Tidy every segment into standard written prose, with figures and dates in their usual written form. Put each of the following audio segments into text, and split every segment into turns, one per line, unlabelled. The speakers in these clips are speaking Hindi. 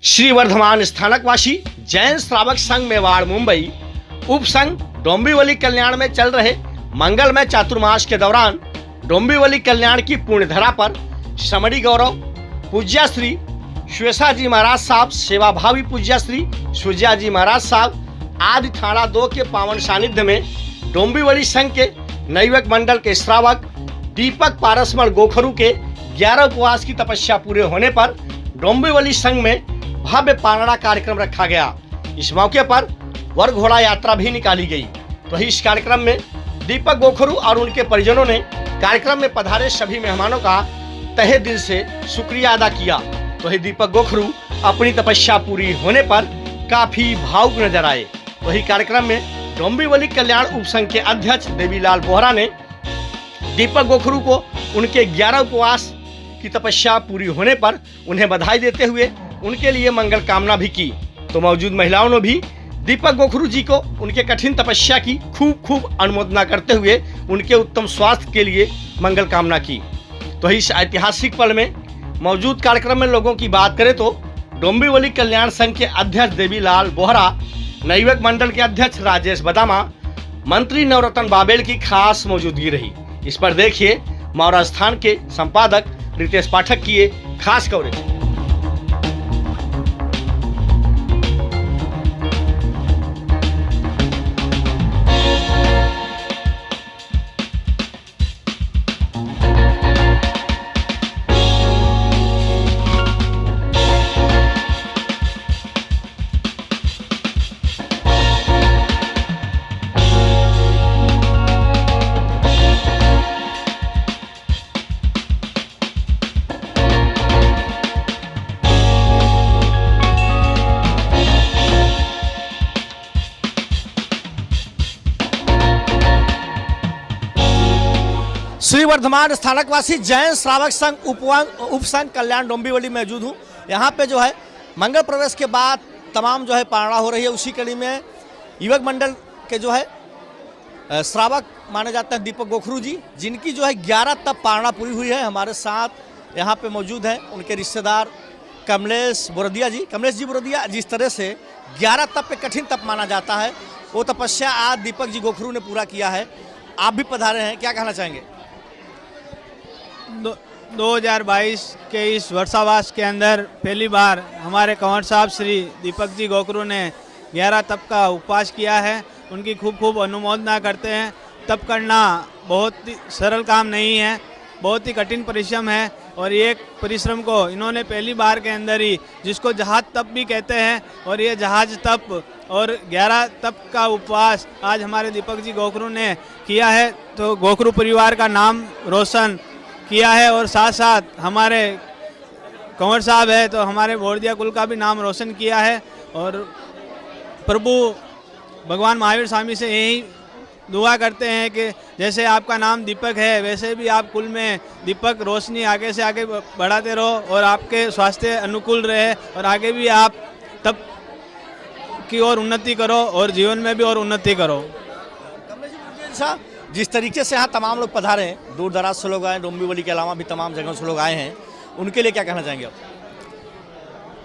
श्री वर्धमान स्थानकवासी जैन श्रावक संघ मेवाड़ मुंबई उप संघ डोंबिवली कल्याण में चल रहे मंगलमय चातुर्मास के दौरान डोंबिवली कल्याण की पुण्यधरा पर श्रमणी गौरव पूज्या श्री श्वेसा जी महाराज साहब, सेवाभावी पूज्या श्री सूर्या जी महाराज साहब आदि थाना 2 के पावन सानिध्य में डोंबिवली संघ के नवयुवक मंडल के श्रावक दीपक पारसमल गोखरू के 11 उपवास की तपस्या पूरे होने पर डोंबिवली संघ में भव्य पारणा कार्यक्रम रखा गया। इस मौके पर वर घोड़ा यात्रा भी निकाली गई। तो इस कार्यक्रम में दीपक गोखरू और उनके परिजनों ने कार्यक्रम में पधारे सभी मेहमानों का तहे दिल से शुक्रिया अदा किया। तो ही दीपक गोखरू अपनी तपस्या पूरी होने पर काफी भावुक नजर आए। वही कार्यक्रम में डोंबिवली कल्याण उपसंघ के अध्यक्ष देवीलाल बोहरा ने दीपक गोखरू को उनके 11 उपवास की तपस्या पूरी होने पर उन्हें बधाई देते हुए उनके लिए मंगल कामना भी की। तो मौजूद महिलाओं ने भी दीपक गोखरू जी को उनके कठिन तपस्या की खूब अनुमोदना करते हुए उनके उत्तम स्वास्थ्य के लिए मंगल कामना की। तो इस ऐतिहासिक पल में मौजूद कार्यक्रम में लोगों की बात करें तो डोंबिवली कल्याण संघ के अध्यक्ष देवीलाल बोहरा, नवयुवक मंडल के अध्यक्ष राजेश बदामा, मंत्री नवरत्न बाबेल की खास मौजूदगी रही। इस पर देखिए मौरा स्थान के संपादक रितेश पाठक की ये खास कवरेज। श्री वर्धमान स्थानकवासी जैन श्रावक संघ उप संघ कल्याण डोंबिवली मौजूद हूँ। यहाँ पे जो है मंगल प्रवेश के बाद तमाम जो है पारणा हो रही है। उसी कड़ी में युवक मंडल के जो है श्रावक माने जाते हैं दीपक गोखरू जी, जिनकी जो है 11 तप पारणा पूरी हुई है। हमारे साथ यहाँ पे मौजूद हैं उनके रिश्तेदार कमलेश बोरदिया जी। कमलेश जी बोरदिया, जिस तरह से 11 तप पे कठिन तप माना जाता है, वो तपस्या आज दीपक जी गोखरू ने पूरा किया है। आप भी पधारे हैं, क्या कहना चाहेंगे?
2022 के इस वर्षावास के अंदर पहली बार हमारे कंवर साहब श्री दीपक जी गोखरू ने 11 तप का उपवास किया है। उनकी खूब अनुमोदना करते हैं। तप करना बहुत ही सरल काम नहीं है, बहुत ही कठिन परिश्रम है। और ये परिश्रम को इन्होंने पहली बार के अंदर ही, जिसको जहाज तप भी कहते हैं, और ये जहाज तप और 11 तप का उपवास आज हमारे दीपक जी गोखरू ने किया है। तो गोखरू परिवार का नाम रोशन किया है और साथ साथ हमारे कंवर साहब है तो हमारे बोरदिया कुल का भी नाम रोशन किया है। और प्रभु भगवान महावीर स्वामी से यही दुआ करते हैं कि जैसे आपका नाम दीपक है, वैसे भी आप कुल में दीपक रोशनी आगे से आगे बढ़ाते रहो और आपके स्वास्थ्य अनुकूल रहे और आगे भी आप तब की ओर उन्नति करो और जीवन में भी और उन्नति करो।
जिस तरीके से यहाँ तमाम लोग पधारे हैं, दूर दराज से लोग आए, डोंबिवली के अलावा भी तमाम जगहों से लोग आए हैं, उनके लिए क्या कहना चाहेंगे आप?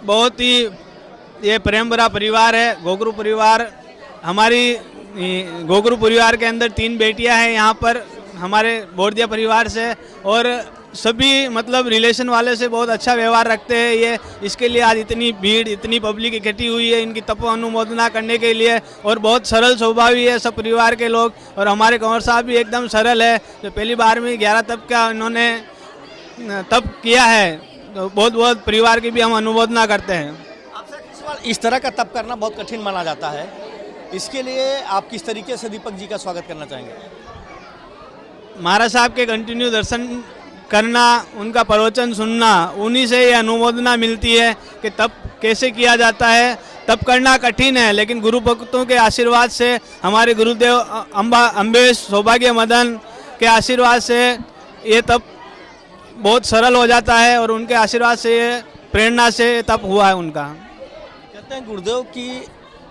बहुत ही ये प्रेम भरा परिवार है गोखरू परिवार। हमारी गोखरू परिवार के अंदर 3 बेटियां हैं यहाँ पर हमारे बोरदिया परिवार से, और सभी मतलब रिलेशन वाले से बहुत अच्छा व्यवहार रखते हैं ये। इसके लिए आज इतनी भीड़, इतनी पब्लिक इकट्ठी हुई है इनकी तप अनुमोदना करने के लिए। और बहुत सरल स्वभावी है सब परिवार के लोग, और हमारे कंवर साहब भी एकदम सरल है। जो पहली बार में 11 तप का इन्होंने तप किया है, तो बहुत परिवार की भी हम अनुमोदना करते हैं।
आपसे इस तरह का तप करना बहुत कठिन माना जाता है, इसके लिए आप किस तरीके से दीपक जी का स्वागत करना चाहेंगे?
महाराज साहब के कंटिन्यू दर्शन करना, उनका प्रवचन सुनना, उन्हीं से ये अनुमोदना मिलती है कि तप कैसे किया जाता है। तप करना कठिन है, लेकिन गुरु भक्तों के आशीर्वाद से, हमारे गुरुदेव अम्बेश सौभाग्य मदन के आशीर्वाद से ये तप बहुत सरल हो जाता है और उनके आशीर्वाद से, प्रेरणा से तप हुआ है उनका।
कहते हैं गुरुदेव की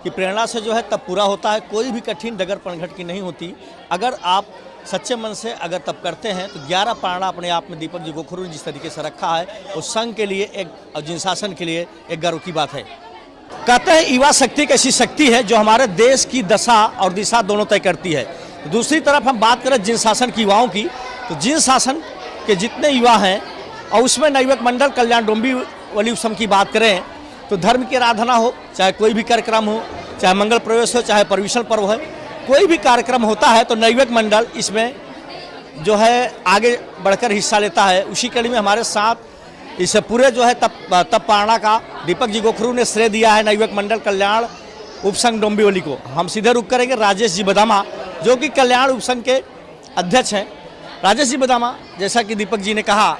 कि प्रेरणा से जो है तप पूरा होता है। कोई भी कठिन डगर पनघट की नहीं होती। अगर आप सच्चे मन से अगर तप करते हैं तो 11 पारणा अपने आप में दीपक जी गोखरू ने जिस तरीके से रखा है, उस संघ के लिए एक और जिनशासन के लिए एक गर्व की बात है। कहते हैं युवा शक्ति एक ऐसी शक्ति है जो हमारे देश की दशा और दिशा दोनों तय करती है। दूसरी तरफ हम बात करें जिन शासन की युवाओं की, तो जिन शासन के जितने युवा हैं और उसमें नवयुवक मंडल कल्याण डोंबिवली उपसंघ की बात करें तो धर्म की आराधना हो, चाहे कोई भी कार्यक्रम हो, चाहे मंगल प्रवेश हो, चाहे पर्युषण पर्व है, कोई भी कार्यक्रम होता है तो नवयुवक मंडल इसमें जो है आगे बढ़कर हिस्सा लेता है। उसी कड़ी में हमारे साथ इस पूरे जो है तप पारणा का दीपक जी गोखरू ने श्रेय दिया है नवयुवक मंडल कल्याण उपसंघ डोंबिवली को। हम सीधे रुक करेंगे राजेश जी बदामा, जो कि कल्याण उपसंघ के अध्यक्ष हैं। राजेश जी बदामा, जैसा कि दीपक जी ने कहा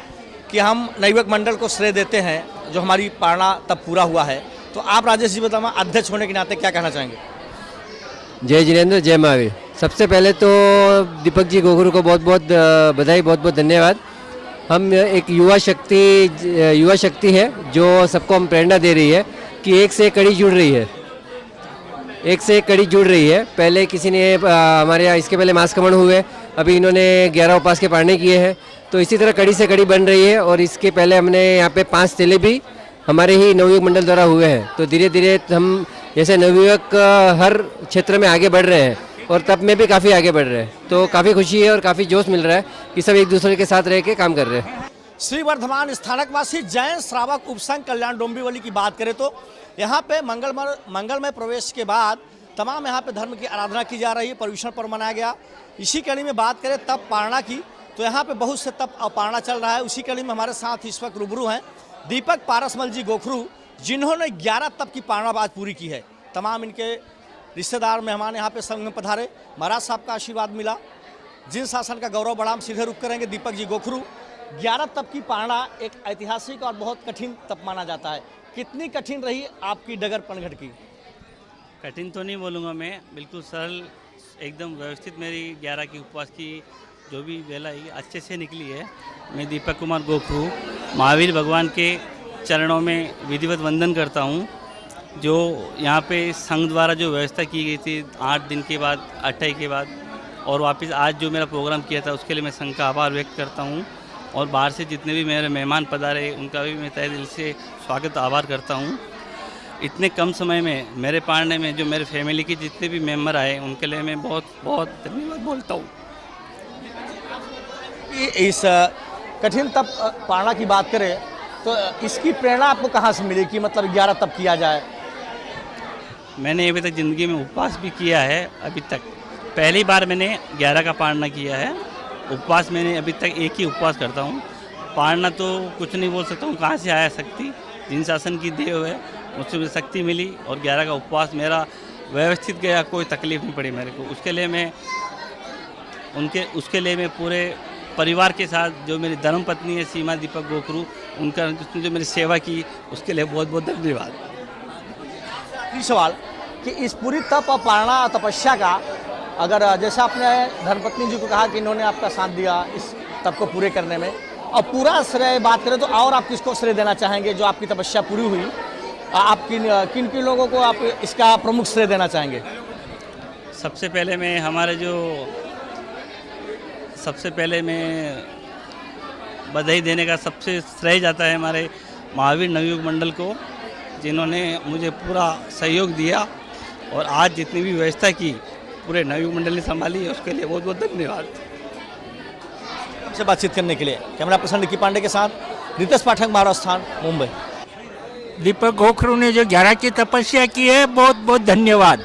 कि हम नवयुवक मंडल को श्रेय देते हैं जो हमारी पारणा तब पूरा हुआ है, तो आप राजेश जी बदामा अध्यक्ष होने के नाते क्या कहना चाहेंगे?
जय जिनेंद्र, जय महावीर। सबसे पहले तो दीपक जी गोखरू को बहुत बहुत बधाई, बहुत बहुत धन्यवाद। हम एक युवा शक्ति है जो सबको हम प्रेरणा दे रही है कि एक से एक कड़ी जुड़ रही है, एक से एक कड़ी जुड़ रही है। पहले किसी ने हमारे यहाँ इसके पहले मासकमण हुए, अभी इन्होंने 11 उपास के पारणे किए हैं, तो इसी तरह कड़ी से कड़ी बन रही है। और इसके पहले हमने यहाँ पे 5 चेले भी हमारे ही नवयुवक मंडल द्वारा हुए हैं। तो धीरे धीरे हम जैसे नवयुवक हर क्षेत्र में आगे बढ़ रहे हैं और तब में भी काफ़ी आगे बढ़ रहे हैं, तो काफ़ी खुशी है और काफ़ी जोश मिल रहा है कि सब एक दूसरे के साथ रह के काम कर रहे हैं।
श्री वर्धमान स्थानकवासी जैन श्रावक उपसंघ कल्याण डोंबिवली की बात करें तो यहाँ पे मंगलमय प्रवेश के बाद तमाम यहाँ पे धर्म की आराधना की जा रही है, पर्युषण पर्व मनाया गया। इसी कड़ी में बात करें तप पारणा की, तो यहाँ पे बहुत से तप और पारणा चल रहा है। उसी कड़ी में हमारे साथ इस वक्त रूबरू हैं दीपक पारसमल जी गोखरू, जिन्होंने 11 तप की पारणा आज पूरी की है। तमाम इनके रिश्तेदार मेहमान यहाँ पे संघ में पधारे, महाराज साहब का आशीर्वाद मिला, जिन शासन का गौरव बढ़ा। हम सीधे रुक करेंगे दीपक जी गोखरू। 11 तप की पारणा एक ऐतिहासिक और बहुत कठिन तप माना जाता है। कितनी कठिन रही आपकी डगर पनघट की?
कठिन तो नहीं बोलूँगा मैं, बिल्कुल सरल, एकदम व्यवस्थित मेरी 11 की उपवास की जो भी वेला है अच्छे से निकली है। मैं दीपक कुमार गोखरू महावीर भगवान के चरणों में विधिवत वंदन करता हूँ। जो यहाँ पे संघ द्वारा जो व्यवस्था की गई थी 8 दिन के बाद, 28 के बाद, और वापस आज जो मेरा प्रोग्राम किया था उसके लिए मैं संघ का आभार व्यक्त करता हूँ। और बाहर से जितने भी मेरे मेहमान पधारे उनका भी मैं तहे दिल से स्वागत आभार करता हूँ। इतने कम समय में मेरे पारणे में जो मेरे फैमिली के जितने भी मेंबर आए उनके लिए मैं बहुत बहुत धन्यवाद बोलता हूँ।
इस कठिन तप पारणा की बात करें तो इसकी प्रेरणा आपको कहाँ से मिली कि मतलब 11 तप किया जाए?
मैंने अभी तक ज़िंदगी में उपवास भी किया है, अभी तक पहली बार मैंने 11 का पारणा किया है। उपवास मैंने अभी तक एक ही उपवास करता हूँ। पारणा तो कुछ नहीं बोल सकता हूँ, कहाँ से आया शक्ति, जिन शासन की देव है उससे मुझे शक्ति मिली और 11 का उपवास मेरा व्यवस्थित गया, कोई तकलीफ नहीं पड़ी मेरे को। उसके लिए मैं पूरे परिवार के साथ, जो मेरी धर्मपत्नी है सीमा दीपक गोखरू, उनका उसने जो मेरी सेवा की उसके लिए बहुत बहुत धन्यवाद।
सवाल कि इस पूरी तप और पारणा तपस्या का अगर जैसा आपने धर्मपत्नी जी को कहा कि इन्होंने आपका साथ दिया इस तप को पूरे करने में, और पूरा श्रेय बात करें तो और आप किसको श्रेय देना चाहेंगे जो आपकी तपस्या पूरी हुई? आप किन किन लोगों को आप इसका प्रमुख श्रेय देना चाहेंगे?
सबसे पहले मैं बधाई देने का सबसे श्रेय जाता है हमारे महावीर नवयुवक मंडल को, जिन्होंने मुझे पूरा सहयोग दिया और आज जितनी भी व्यवस्था की पूरे नवयुवक मंडल ने संभाली है, उसके लिए बहुत बहुत धन्यवाद।
से बातचीत करने के लिए कैमरा पर्सन निकी पांडे के साथ रितेश पाठक, महाराष्ट्र, मुंबई।
दीपक गोखरू ने जो 11 की तपस्या की है, बहुत बहुत धन्यवाद।